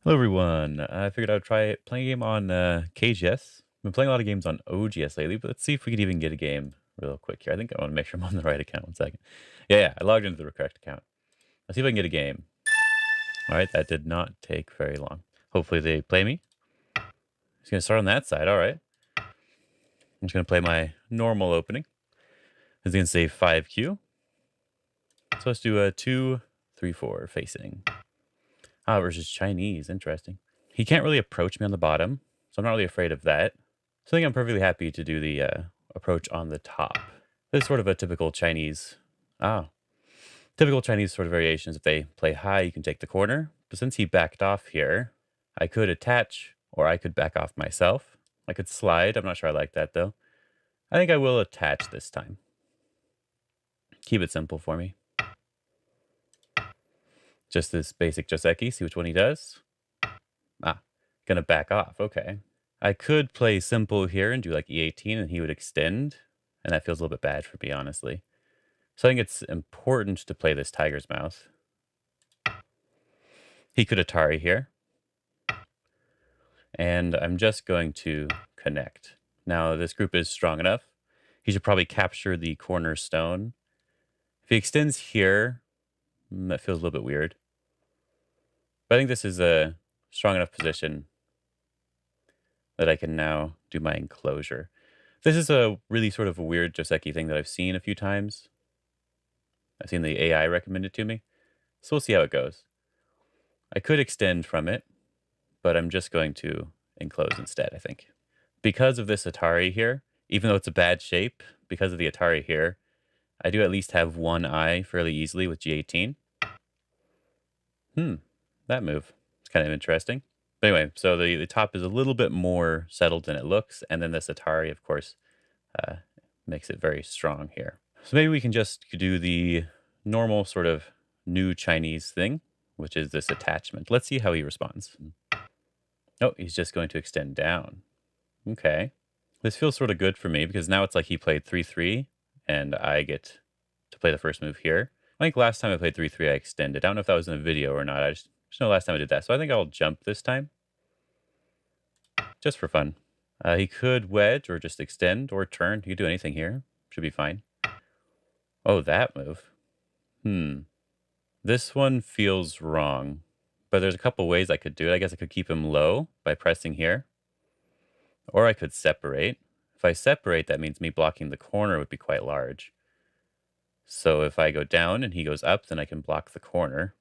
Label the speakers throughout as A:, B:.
A: Hello everyone. I figured I'd try playing a game on KGS. I've been playing a lot of games on OGS lately, but let's see if we could even get a game real quick here. I think I want to make sure I'm on the right account. 1 second. Yeah, I logged into the correct account. Let's see if I can get a game. All right, that did not take very long. Hopefully they play me. It's gonna start on that side. All right. I'm just gonna play my normal opening. It's gonna say 5Q. So let's do a 2, 3, 4 facing. Ah, versus Chinese. Interesting. He can't really approach me on the bottom, so I'm not really afraid of that. So I think I'm perfectly happy to do the approach on the top. This is sort of a typical Chinese, typical Chinese sort of variations. If they play high, you can take the corner. But since he backed off here, I could attach or I could back off myself. I could slide. I'm not sure I like that though. I think I will attach this time. Keep it simple for me. Just this basic joseki, see which one he does. Ah, gonna back off, okay. I could play simple here and do like E18 and he would extend, and that feels a little bit bad for me, honestly. So I think it's important to play this tiger's mouth. He could Atari here. And I'm just going to connect. Now, this group is strong enough. He should probably capture the cornerstone. If he extends here, that feels a little bit weird. But I think this is a strong enough position that I can now do my enclosure. This is a really sort of a weird joseki thing that I've seen a few times. I've seen the AI recommend it to me. So we'll see how it goes. I could extend from it, but I'm just going to enclose instead, I think. Because of this Atari here, even though it's a bad shape, because of the Atari here, I do at least have one eye fairly easily with G18. That move. It's kind of interesting. But anyway, so the top is a little bit more settled than it looks, and then this Atari, of course, makes it very strong here. So maybe we can just do the normal sort of new Chinese thing, which is this attachment. Let's see how he responds. Oh, he's just going to extend down. Okay. This feels sort of good for me because now it's like he played 3-3 and I get to play the first move here. I think last time I played 3-3, I extended. I don't know if that was in a video or not. I just know last time I did that. So I think I'll jump this time just for fun. He could wedge or just extend or turn. He could do anything here. Should be fine. Oh, that move. This one feels wrong, but there's a couple ways I could do it. I guess I could keep him low by pressing here, or I could separate. If I separate, that means me blocking the corner would be quite large. So if I go down and he goes up, then I can block the corner.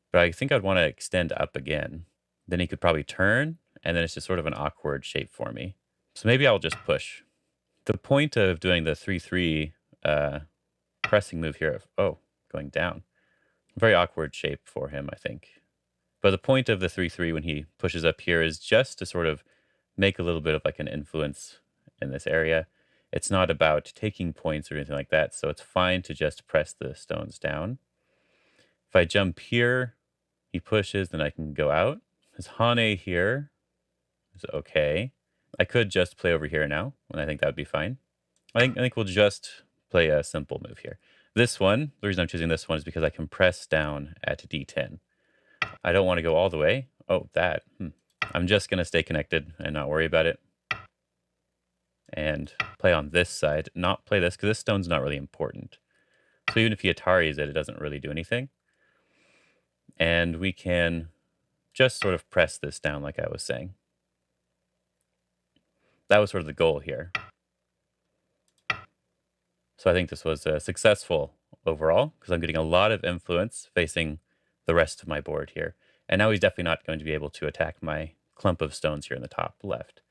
A: But I think I'd want to extend up again. Then he could probably turn, and then it's just sort of an awkward shape for me. So maybe I'll just push. The point of doing the 3-3 pressing move here, going down. Very awkward shape for him, I think. But the point of the 3-3 when he pushes up here is just to sort of make a little bit of like an influence in this area. It's not about taking points or anything like that, so it's fine to just press the stones down. If I jump here, he pushes, then I can go out. His Hane here is okay. I could just play over here now, and I think that would be fine. I think we'll just play a simple move here. This one, the reason I'm choosing this one is because I can press down at D10. I don't want to go all the way. Oh, that. I'm just going to stay connected and not worry about it. And play on this side, not play this, because this stone's not really important. So even if he Ataris it, it doesn't really do anything. And we can just sort of press this down like I was saying. That was sort of the goal here. So I think this was successful overall, because I'm getting a lot of influence facing the rest of my board here. And now he's definitely not going to be able to attack my clump of stones here in the top left.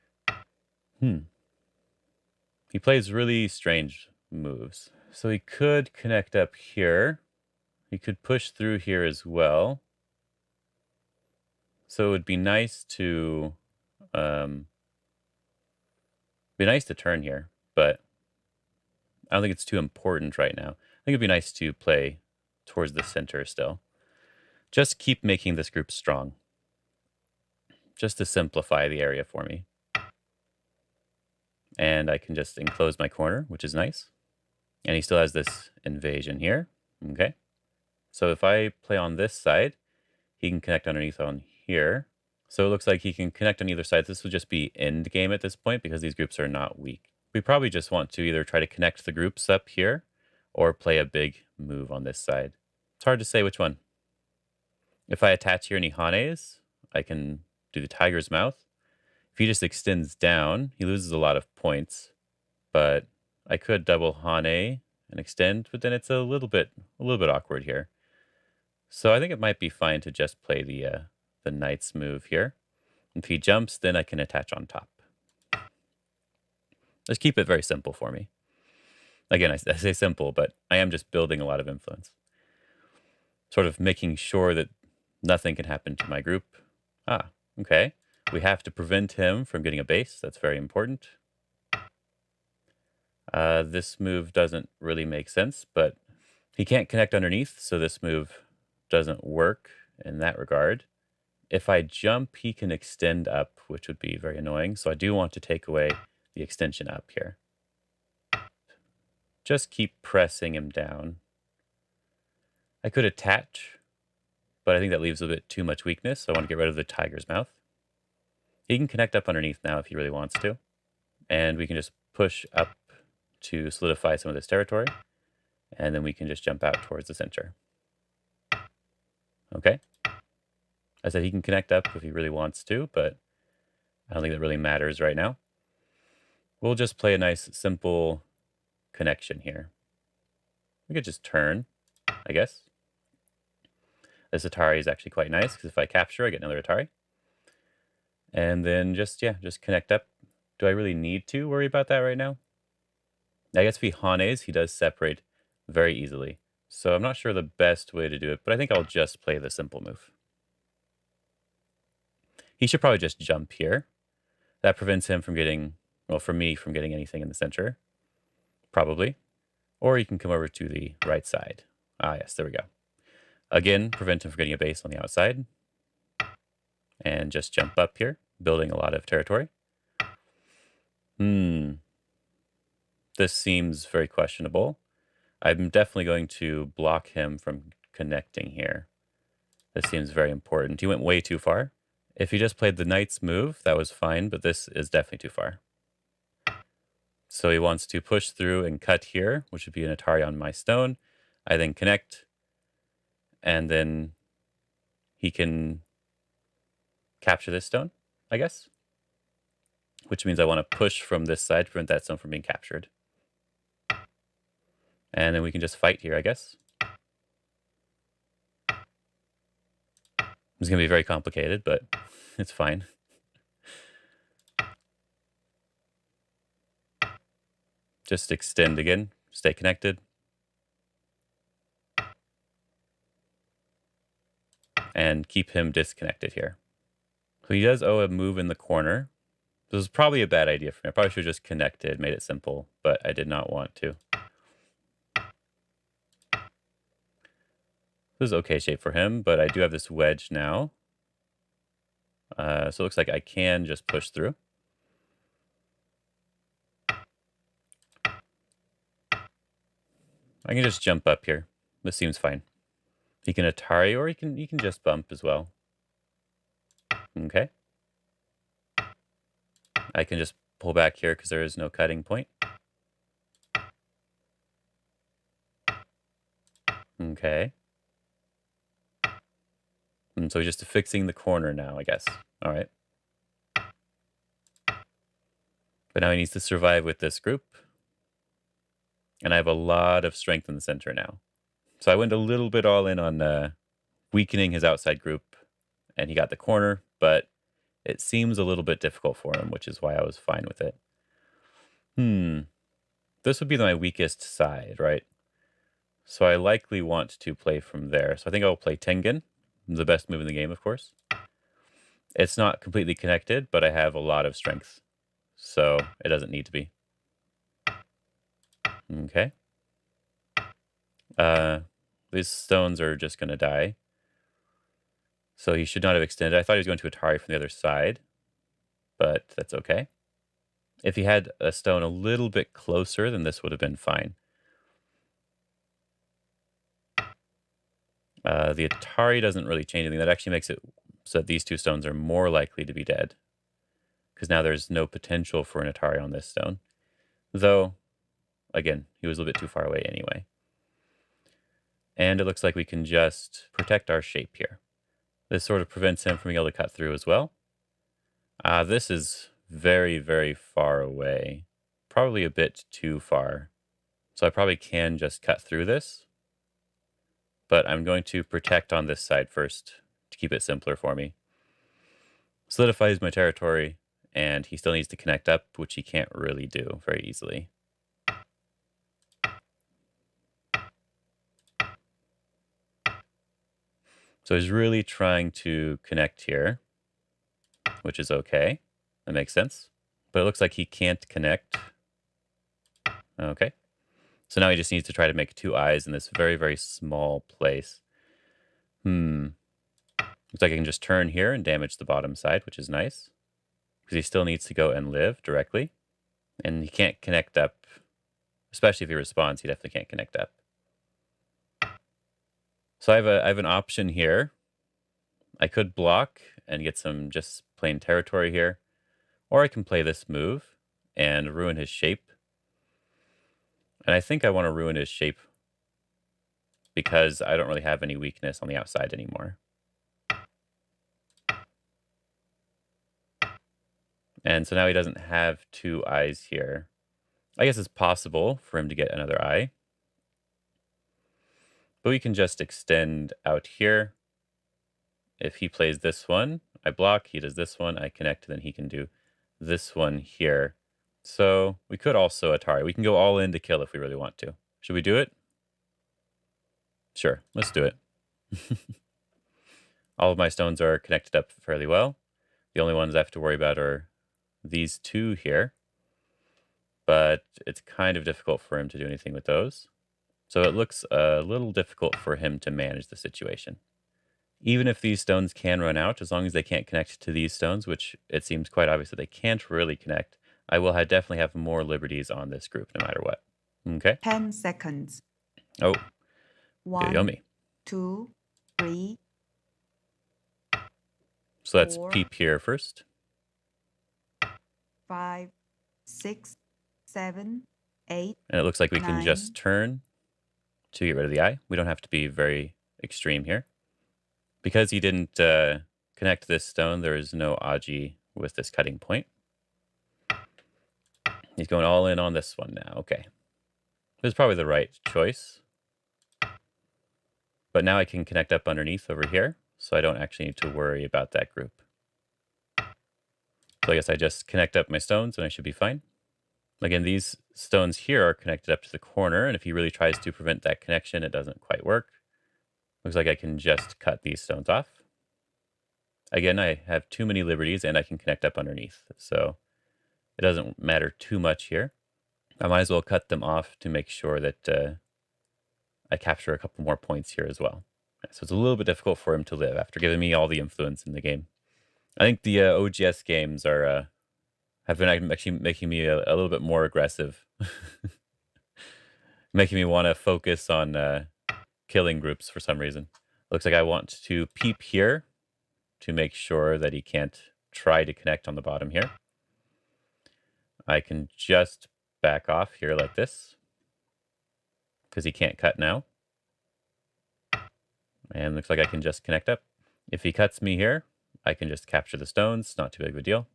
A: He plays really strange moves. So he could connect up here. He could push through here as well. So it would be nice to turn here, but I don't think it's too important right now. I think it'd be nice to play towards the center still. Just keep making this group strong. Just to simplify the area for me. And I can just enclose my corner, which is nice. And he still has this invasion here. Okay. So if I play on this side, he can connect underneath on here. So it looks like he can connect on either side. This will just be end game at this point because these groups are not weak. We probably just want to either try to connect the groups up here or play a big move on this side. It's hard to say which one. If I attach here any Hanes, I can do the tiger's mouth. If he just extends down, he loses a lot of points. But I could double Hane and extend, but then it's a little bit awkward here. So I think it might be fine to just play the knight's move here. If he jumps, then I can attach on top. Just keep it very simple for me. Again, I say simple, but I am just building a lot of influence. Sort of making sure that nothing can happen to my group. Ah, okay. We have to prevent him from getting a base. That's very important. This move doesn't really make sense, but he can't connect underneath, so this move doesn't work in that regard. If I jump, he can extend up, which would be very annoying, so I do want to take away the extension up here. Just keep pressing him down. I could attach, but I think that leaves a bit too much weakness, so I want to get rid of the tiger's mouth. He can connect up underneath now if he really wants to, and we can just push up to solidify some of this territory, and then we can just jump out towards the center. Okay. I said he can connect up if he really wants to, but I don't think that really matters right now. We'll just play a nice, simple connection here. We could just turn, I guess. This Atari is actually quite nice, because if I capture, I get another Atari. And then just connect up. Do I really need to worry about that right now? I guess if he Hanes, he does separate very easily. So I'm not sure the best way to do it, but I think I'll just play the simple move. He should probably just jump here. That prevents him from getting, well, for me, from getting anything in the center. Probably. Or he can come over to the right side. Ah, yes, there we go. Again, prevent him from getting a base on the outside. And just jump up here, building a lot of territory. This seems very questionable. I'm definitely going to block him from connecting here. This seems very important. He went way too far. If he just played the knight's move, that was fine, but this is definitely too far. So he wants to push through and cut here, which would be an Atari on my stone. I then connect, and then he can capture this stone, I guess. Which means I want to push from this side to prevent that stone from being captured. And then we can just fight here, I guess. It's going to be very complicated, but it's fine. Just extend again. Stay connected. And keep him disconnected here. So he does owe a move in the corner. This is probably a bad idea for me. I probably should have just connected, made it simple, but I did not want to. This is okay shape for him, but I do have this wedge now. So it looks like I can just push through. I can just jump up here. This seems fine. He can Atari, or he can just bump as well. Okay. I can just pull back here because there is no cutting point. Okay. And so he's just fixing the corner now, I guess. All right. But now he needs to survive with this group. And I have a lot of strength in the center now. So I went a little bit all in on weakening his outside group. And he got the corner, but it seems a little bit difficult for him, which is why I was fine with it. This would be my weakest side, right? So I likely want to play from there. So I think I'll play Tengen, the best move in the game, of course. It's not completely connected, but I have a lot of strength. So it doesn't need to be. Okay. These stones are just going to die. So he should not have extended. I thought he was going to Atari from the other side, but that's okay. If he had a stone a little bit closer, then this would have been fine. The Atari doesn't really change anything. That actually makes it so that these two stones are more likely to be dead. Because now there's no potential for an Atari on this stone. Though, again, he was a little bit too far away anyway. And it looks like we can just protect our shape here. This sort of prevents him from being able to cut through as well. This is very, very far away. Probably a bit too far. So I probably can just cut through this. But I'm going to protect on this side first to keep it simpler for me. Solidifies my territory, and he still needs to connect up, which he can't really do very easily. So he's really trying to connect here, which is okay. That makes sense. But it looks like he can't connect. Okay. So now he just needs to try to make two eyes in this very, very small place. Looks like I can just turn here and damage the bottom side, which is nice. Because he still needs to go and live directly. And he can't connect up. Especially if he responds, he definitely can't connect up. So I have an option here. I could block and get some just plain territory here. Or I can play this move and ruin his shape. And I think I want to ruin his shape because I don't really have any weakness on the outside anymore. And so now he doesn't have two eyes here. I guess it's possible for him to get another eye. But we can just extend out here. If he plays this one, I block. He does this one, I connect, and then he can do this one here. So we could also Atari. We can go all in to kill if we really want to. Should we do it? Sure, let's do it. All of my stones are connected up fairly well. The only ones I have to worry about are these two here. But it's kind of difficult for him to do anything with those. So it looks a little difficult for him to manage the situation. Even if these stones can run out, as long as they can't connect to these stones, which it seems quite obvious that they can't really connect, I will definitely have more liberties on this group no matter what. Okay?
B: 10 seconds.
A: Oh,
B: 1,
A: yummy.
B: 2, 3.
A: So let's
B: 4,
A: peep here first.
B: 5, 6, 7, 8.
A: And it looks like we can
B: 9.
A: just turn to get rid of the eye. We don't have to be very extreme here. Because he didn't connect this stone, there is no Aji with this cutting point. He's going all in on this one now. Okay. This is probably the right choice. But now I can connect up underneath over here, so I don't actually need to worry about that group. So I guess I just connect up my stones and I should be fine. Again, these stones here are connected up to the corner, and if he really tries to prevent that connection, it doesn't quite work. Looks like I can just cut these stones off. Again, I have too many liberties and I can connect up underneath, so it doesn't matter too much here. I might as well cut them off to make sure that I capture a couple more points here as well. So it's a little bit difficult for him to live after giving me all the influence in the game. I think the OGS games are have been actually making me a little bit more aggressive, making me want to focus on killing groups for some reason. Looks like I want to peep here to make sure that he can't try to connect on the bottom here. I can just back off here like this because he can't cut now. And looks like I can just connect up. If he cuts me here, I can just capture the stones. Not too big of a deal.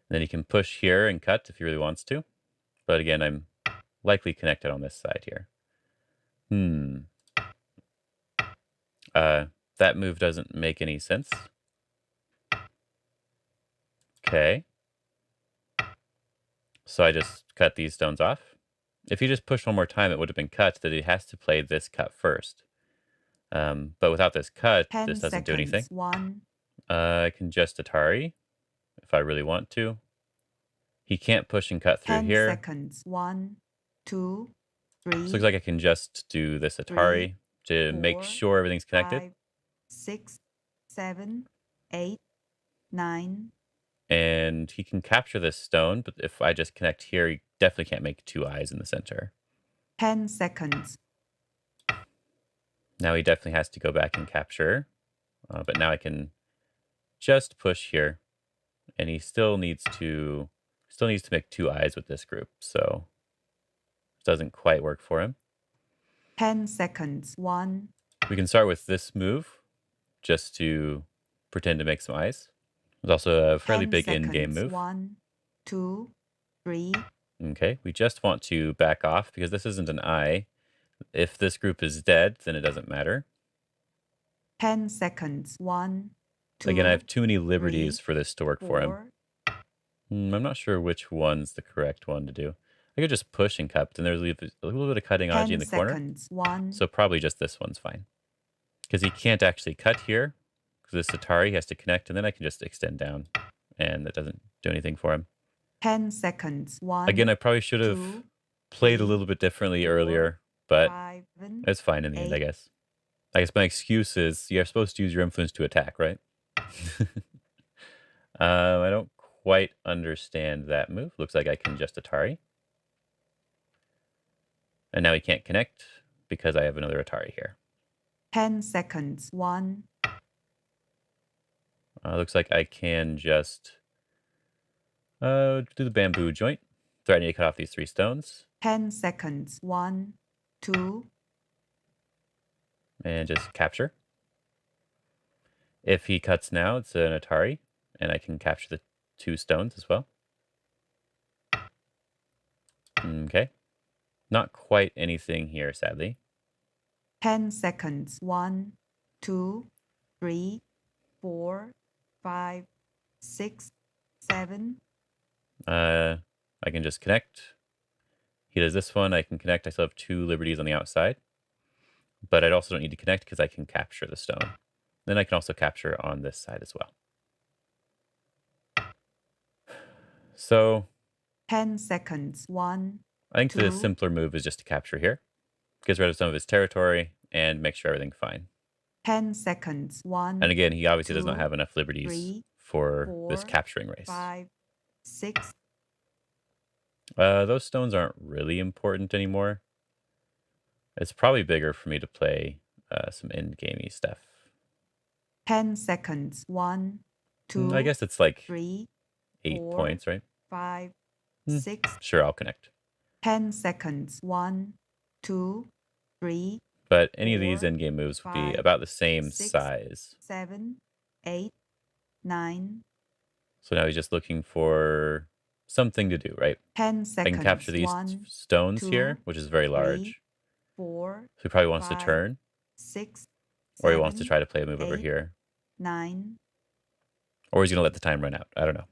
A: And then he can push here and cut if he really wants to. But again, I'm likely connected on this side here. That move doesn't make any sense. Okay. So I just cut these stones off. If he just pushed one more time, it would have been cut, that he has to play this cut first. But without this cut, this doesn't do anything.
B: 1.
A: I can just Atari if I really want to. He can't push and cut through
B: 10
A: here.
B: seconds. 1, 2, 3.
A: So looks like I can just do this Atari to make sure everything's connected.
B: 5, 6, 7, 8, 9.
A: And he can capture this stone, but if I just connect here, he definitely can't make two eyes in the center.
B: 10 seconds.
A: Now he definitely has to go back and capture, but now I can just push here, and he still needs to make 2 eyes with this group, so it doesn't quite work for him.
B: 10 seconds. 1,
A: We can start with this move just to pretend to make some eyes. There's also a fairly
B: 10
A: big in-game
B: seconds.
A: move.
B: 1, 2, 3,
A: Okay, we just want to back off because this isn't an eye. If this group is dead, then it doesn't matter.
B: 10 seconds. 1,
A: Again, I
B: 2,
A: have too many
B: 3,
A: liberties for this to work for him.
B: 4,
A: I'm not sure which one's the correct one to do. I could just push and cut, and there's a little bit of cutting Aji in
B: 10
A: the corner.
B: seconds. 1,
A: So probably just this one's fine. Because he can't actually cut here. Because this Atari has to connect, and then I can just extend down. And that doesn't do anything for him.
B: 10 seconds. 1,
A: Again, I probably should have
B: 2,
A: played a
B: 3,
A: little bit differently
B: 4,
A: earlier, but
B: 5,
A: it's fine in the end, I
B: 8.
A: guess. I guess my excuse is you're supposed to use your influence to attack, right? I don't quite understand that move. Looks like I can just Atari. And now he can't connect because I have another Atari here.
B: 10 seconds. 1,
A: Looks like I can just do the bamboo joint. Threatening to cut off these 3 stones.
B: 10 seconds. 1, 2,
A: And just capture. If he cuts now, it's an Atari. And I can capture the 2 stones as well. Okay. Not quite anything here, sadly.
B: 10 seconds. 1, 2, 3, 4, 5, 6, 7.
A: I can just connect. He does this one. I can connect. I still have 2 liberties on the outside. But I also don't need to connect because I can capture the stone. Then I can also capture on this side as well. So
B: 10 seconds. 1,
A: I think
B: 2,
A: the simpler move is just to capture here. Gets rid of some of his territory and make sure everything's fine.
B: 10 seconds. 1,
A: And again, he obviously does not
B: 2,
A: have enough liberties
B: 3,
A: for this
B: 4,
A: capturing race.
B: 5, 6.
A: Those stones aren't really important anymore. It's probably bigger for me to play some in-gamey stuff.
B: 10 seconds. 1,
A: I
B: 2,
A: guess it's like
B: 3,
A: 8
B: 4,
A: points, right?
B: 5,
A: Hmm.
B: 6.
A: Sure, I'll connect.
B: 10 seconds. 1, 2, 3,
A: But any of these
B: 4,
A: in-game moves would be
B: 5,
A: about the same
B: 6,
A: size.
B: 7, 8, 9.
A: So now he's just looking for something to do, right?
B: 10
A: I can capture
B: seconds.
A: these
B: 1,
A: stones
B: 2,
A: here, which is very
B: 3,
A: large.
B: 4,
A: So he probably wants to
B: 5,
A: turn,
B: 6,
A: or he wants to
B: 7,
A: try to play a move over
B: 8,
A: here.
B: 9.
A: Or he's going to let the time run out. I don't know.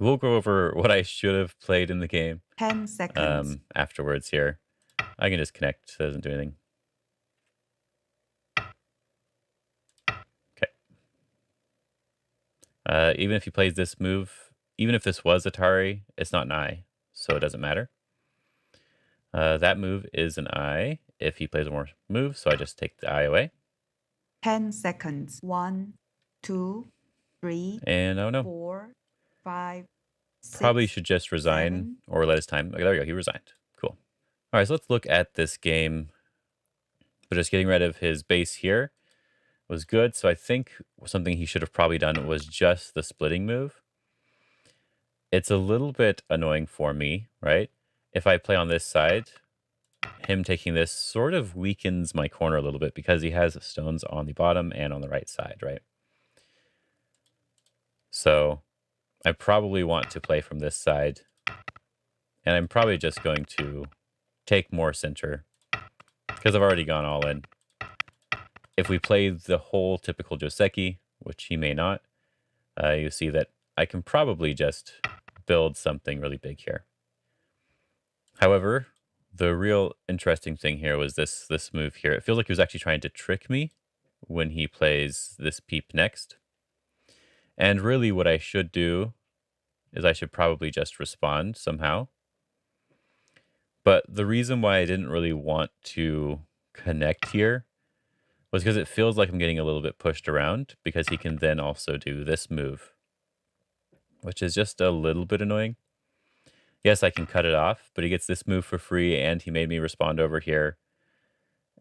A: We'll go over what I should have played in the game
B: 10 seconds.
A: afterwards here. I can just connect. It doesn't do anything. Okay. Even if he plays this move, even if this was Atari, it's not an eye, so it doesn't matter. That move is an eye if he plays a more move, so I just take the eye away.
B: 10 seconds. 1, 2, 3,
A: And oh no,
B: 4, 5, 6.
A: probably should just resign
B: 7.
A: or let his time. Okay, there we go. He resigned. Cool. All right, so let's look at this game. But just getting rid of his base here was good. So I think something he should have probably done was just the splitting move. It's a little bit annoying for me, right? If I play on this side, him taking this sort of weakens my corner a little bit because he has stones on the bottom and on the right side, right? So I probably want to play from this side. And I'm probably just going to take more center because I've already gone all in. If we play the whole typical joseki, which he may not, you see that I can probably just build something really big here. However, the real interesting thing here was this move here. It feels like he was actually trying to trick me when he plays this peep next. And really what I should do is I should probably just respond somehow. But the reason why I didn't really want to connect here was because it feels like I'm getting a little bit pushed around because he can then also do this move, which is just a little bit annoying. Yes, I can cut it off, but he gets this move for free and he made me respond over here.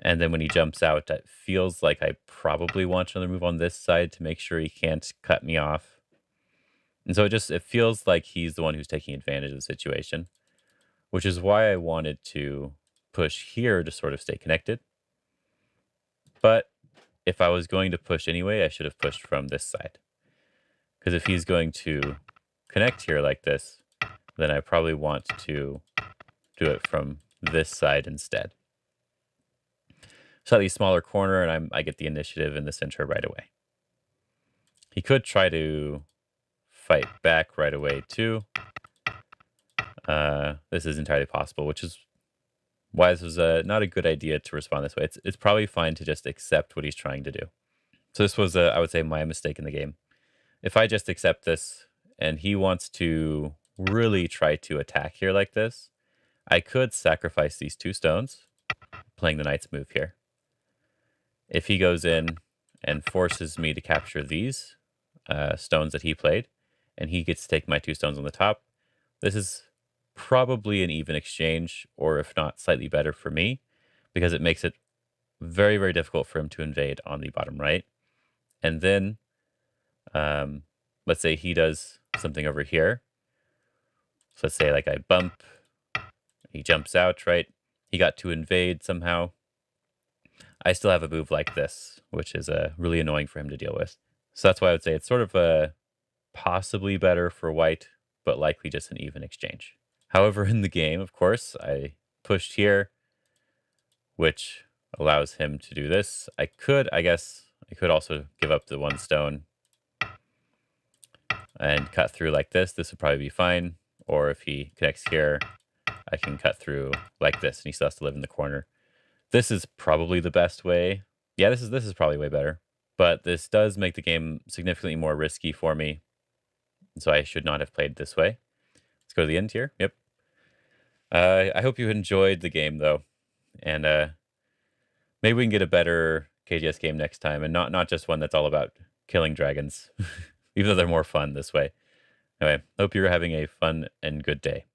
A: And then when he jumps out, it feels like I probably want another move on this side to make sure he can't cut me off. And so it feels like he's the one who's taking advantage of the situation, which is why I wanted to push here to sort of stay connected. But if I was going to push anyway, I should have pushed from this side. Because if he's going to connect here like this, then I probably want to do it from this side instead. Slightly smaller corner, and I get the initiative in the center right away. He could try to fight back right away too. This is entirely possible, which is why this was not a good idea to respond this way. It's probably fine to just accept what he's trying to do. So this was, I would say, my mistake in the game. If I just accept this and he wants to really try to attack here like this, I could sacrifice these 2 stones, playing the knight's move here. If he goes in and forces me to capture these stones that he played, and he gets to take my 2 stones on the top, this is probably an even exchange, or if not, slightly better for me, because it makes it very, very difficult for him to invade on the bottom right. And then, let's say he does something over here. So let's say like I bump, he jumps out, right? He got to invade somehow. I still have a move like this, which is really annoying for him to deal with. So that's why I would say it's sort of possibly better for white, but likely just an even exchange. However, in the game, of course, I pushed here, which allows him to do this. I guess, I could also give up the 1 stone and cut through like this. This would probably be fine. Or if he connects here, I can cut through like this, and he still has to live in the corner. This is probably the best way. Yeah, this is probably way better. But this does make the game significantly more risky for me. So I should not have played this way. Let's go to the end here. Yep. I hope you enjoyed the game, though. And maybe we can get a better KGS game next time, and not just one that's all about killing dragons, even though they're more fun this way. Anyway, hope you're having a fun and good day.